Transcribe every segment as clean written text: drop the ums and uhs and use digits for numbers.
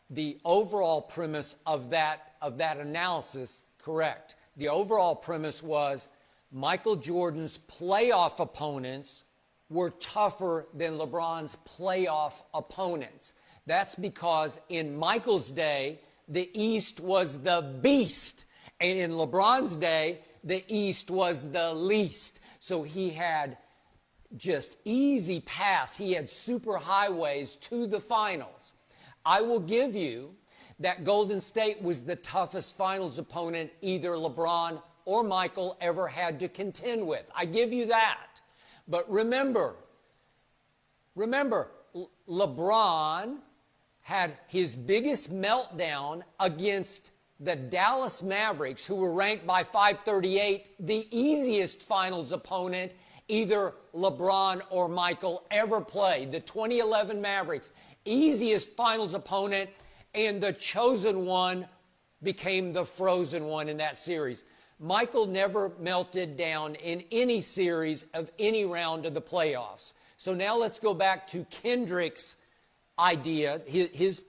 the overall premise of that analysis, correct. The overall premise was Michael Jordan's playoff opponents were tougher than LeBron's playoff opponents. That's because in Michael's day, the East was the beast. And in LeBron's day, the East was the least. So he had just easy pass. He had super highways to the finals. I will give you that Golden State was the toughest finals opponent either LeBron or Michael ever had to contend with. I give you that. But remember, LeBron had his biggest meltdown against the Dallas Mavericks, who were ranked by 538, the easiest finals opponent either LeBron or Michael ever played. The 2011 Mavericks, easiest finals opponent, and the chosen one became the frozen one in that series. Michael never melted down in any series of any round of the playoffs. So now let's go back to Kendrick's idea, his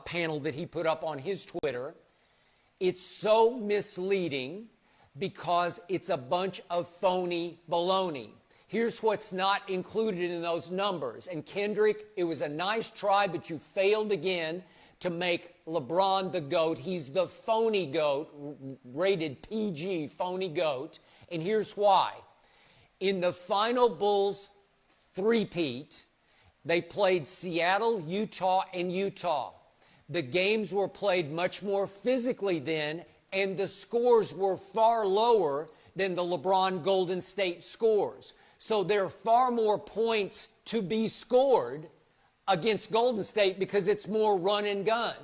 panel that he put up on his Twitter. It's so misleading because it's a bunch of phony baloney. Here's what's not included in those numbers. And Kendrick, it was a nice try, but you failed again to make LeBron the GOAT. He's the phony GOAT, rated PG, phony GOAT. And here's why. In the final Bulls three-peat, they played Seattle, Utah, and Utah. The games were played much more physically then, and the scores were far lower than the LeBron Golden State scores. So there are far more points to be scored against Golden State because it's more run and gun.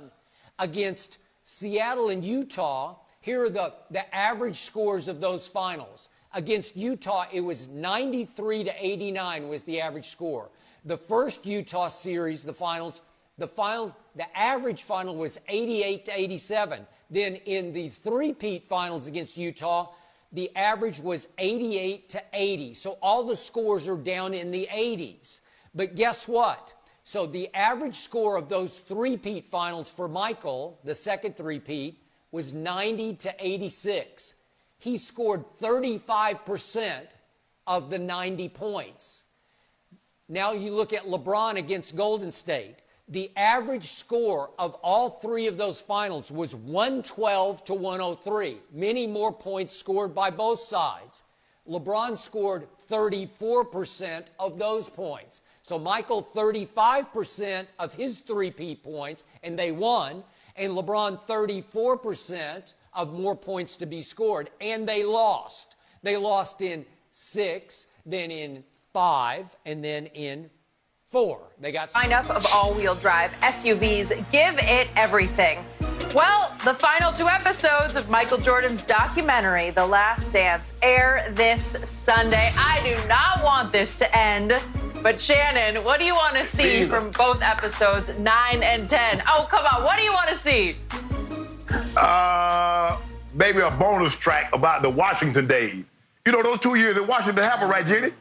Against Seattle and Utah, here are the average scores of those finals. Against Utah, it was 93 to 89 was the average score. The first Utah series, the average final was 88 to 87. Then in the three-peat finals against Utah, the average was 88 to 80. So all the scores are down in the 80s. But guess what? So the average score of those three-peat finals for Michael, the second three-peat, was 90 to 86. He scored 35% of the 90 points. Now you look at LeBron against Golden State. The average score of all three of those finals was 112 to 103. Many more points scored by both sides. LeBron scored 34% of those points. So Michael, 35% of his three-peat points, and they won. And LeBron, 34% of more points to be scored, and they lost. They lost in 6, then in 5, and then in 4. They got lineup of all-wheel drive SUVs. Give it everything. Well, the final 2 episodes of Michael Jordan's documentary, The Last Dance, air this Sunday. I do not want this to end, but Shannon, what do you want to see from both episodes 9 and 10? Oh, come on, what do you want to see? Maybe a bonus track about the Washington days. You know, those 2 years in Washington happened, right, Jenny?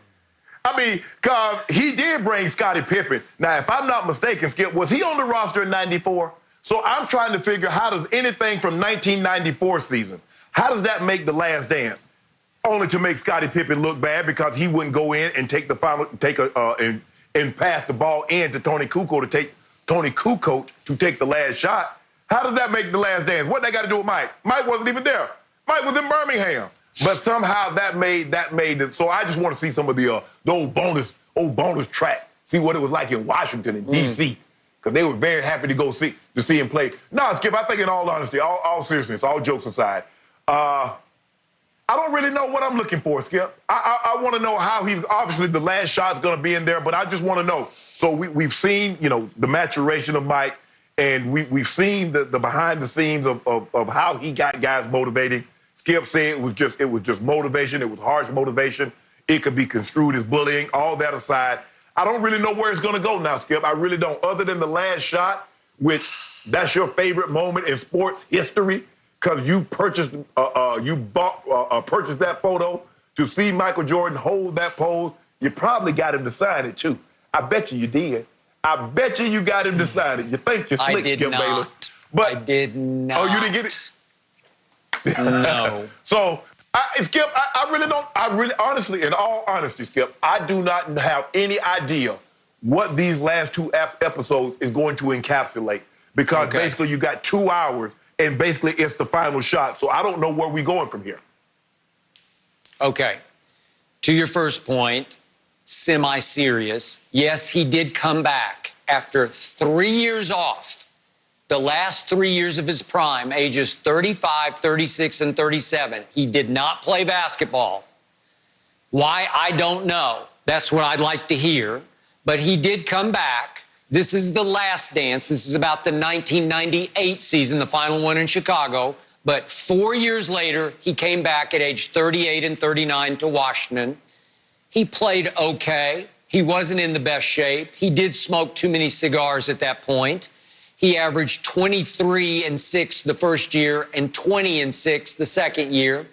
I mean, because he did bring Scottie Pippen. Now, if I'm not mistaken, Skip, was he on the roster in 94? So I'm trying to figure, how does anything from 1994 season, how does that make The Last Dance? Only to make Scottie Pippen look bad because he wouldn't go in and take the final, and pass the ball in to Tony Kukoc to take the last shot. How does that make The Last Dance? What they got to do with Mike? Mike wasn't even there. Mike was in Birmingham. But somehow that made it. So I just want to see some of the old bonus track. See what it was like in Washington and D.C. Because they were very happy to see him play. No, Skip, I think in all honesty, all seriousness, all jokes aside, I don't really know what I'm looking for, Skip. I want to know how obviously the last shot's going to be in there, but I just want to know. So we've seen, the maturation of Mike, and we've seen the behind the scenes of how he got guys motivated. Skip said it was just motivation. It was harsh motivation. It could be construed as bullying. All that aside, I don't really know where it's going to go now, Skip. I really don't. Other than the last shot, which that's your favorite moment in sports history, because you purchased that photo to see Michael Jordan hold that pose. You probably got him to sign it too. I bet you did. I bet you got him decided. You think you're slick, I did Skip not. Bayless. But, I did not. Oh, you didn't get it? No. So, Skip, honestly, in all honesty, Skip, I do not have any idea what these last two episodes is going to encapsulate. Because basically you got 2 hours, and basically it's the final shot. So I don't know where we're going from here. Okay. To your first point, semi-serious. Yes, he did come back after 3 years off. The last 3 years of his prime, ages 35, 36, and 37. He did not play basketball. Why, I don't know. That's what I'd like to hear. But he did come back. This is the last dance. This is about the 1998 season, the final one in Chicago. But 4 years later, he came back at age 38 and 39 to Washington. He played okay. He wasn't in the best shape. He did smoke too many cigars at that point. He averaged 23 and 6 the first year and 20 and 6 the second year.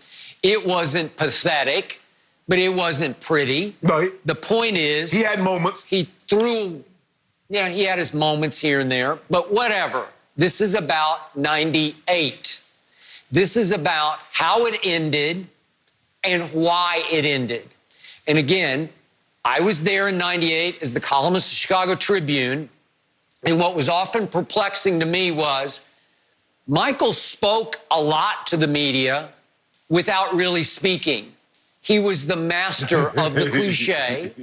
It wasn't pathetic, but it wasn't pretty. Right. The point is, he had moments. He threw, yeah, he had his moments here and there, but whatever. This is about 98. This is about how it ended and why it ended. And again, I was there in 98 as the columnist of the Chicago Tribune. And what was often perplexing to me was Michael spoke a lot to the media without really speaking. He was the master of the cliche,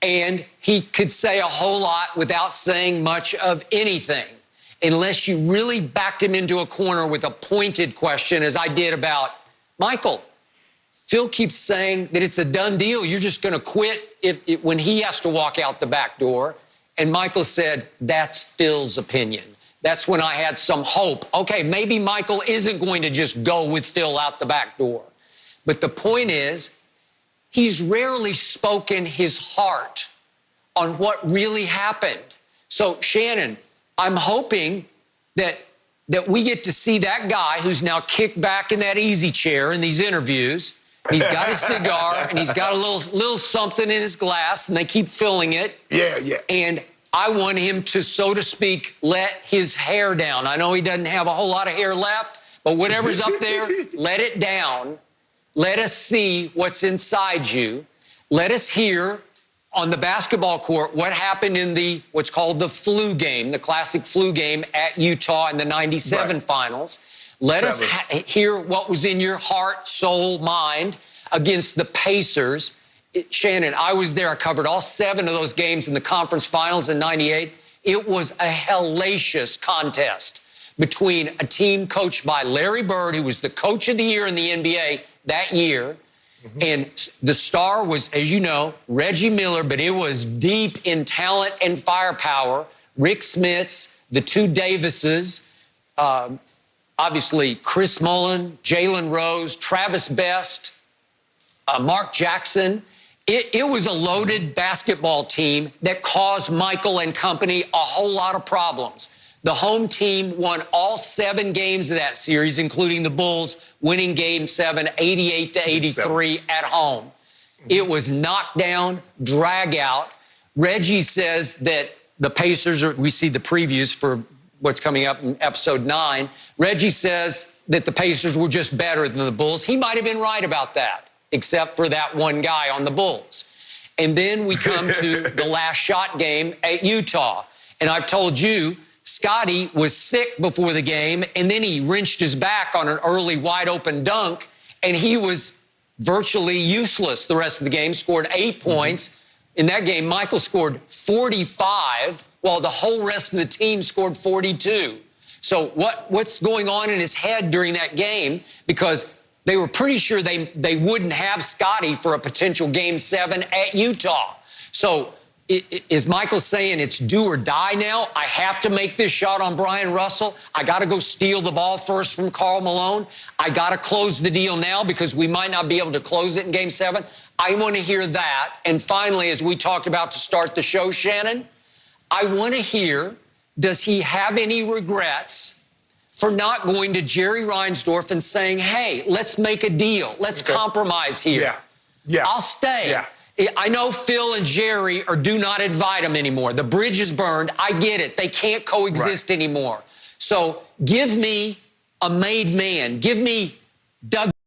and he could say a whole lot without saying much of anything, unless you really backed him into a corner with a pointed question, as I did about, Michael, Phil keeps saying that it's a done deal. You're just going to quit when he has to walk out the back door. And Michael said, that's Phil's opinion. That's when I had some hope. Okay, maybe Michael isn't going to just go with Phil out the back door. But the point is, he's rarely spoken his heart on what really happened. So, Shannon, I'm hoping that we get to see that guy who's now kicked back in that easy chair in these interviews. He's got a cigar, and he's got a little something in his glass, and they keep filling it. Yeah. And I want him to, so to speak, let his hair down. I know he doesn't have a whole lot of hair left, but whatever's up there, let it down. Let us see what's inside you. Let us hear on the basketball court what happened in what's called the flu game, the classic flu game at Utah in the 97 finals. Let us hear what was in your heart, soul, mind against the Pacers. Shannon, I was there. I covered all 7 of those games in the conference finals in 98. It was a hellacious contest between a team coached by Larry Bird, who was the coach of the year in the NBA that year. And the star was, as you know, Reggie Miller, but it was deep in talent and firepower. Rick Smits, the 2 Davises, obviously Chris Mullin, Jalen Rose, Travis Best, Mark Jackson. It was a loaded basketball team that caused Michael and company a whole lot of problems. The home team won all 7 games of that series, including the Bulls winning Game 7, 88-83 at home. It was knockdown, drag out. Reggie says that the Pacers, we see the previews for what's coming up in episode 9. Reggie says that the Pacers were just better than the Bulls. He might have been right about that, except for that one guy on the Bulls. And then we come to the last shot game at Utah. And I've told you, Scotty was sick before the game, and then he wrenched his back on an early wide-open dunk, and he was virtually useless the rest of the game, scored 8 points. In that game, Michael scored 45, while the whole rest of the team scored 42. So what's going on in his head during that game? Because they were pretty sure they wouldn't have Scotty for a potential Game 7 at Utah. So is Michael saying it's do or die now? I have to make this shot on Brian Russell. I got to go steal the ball first from Karl Malone. I got to close the deal now because we might not be able to close it in Game 7. I want to hear that. And finally, as we talked about to start the show, Shannon, I want to hear, does he have any regrets for not going to Jerry Reinsdorf and saying, hey, let's make a deal. Let's compromise here. Yeah. I'll stay. Yeah. I know Phil and Jerry do not invite him anymore. The bridge is burned. I get it. They can't coexist anymore. So give me a made man. Give me Doug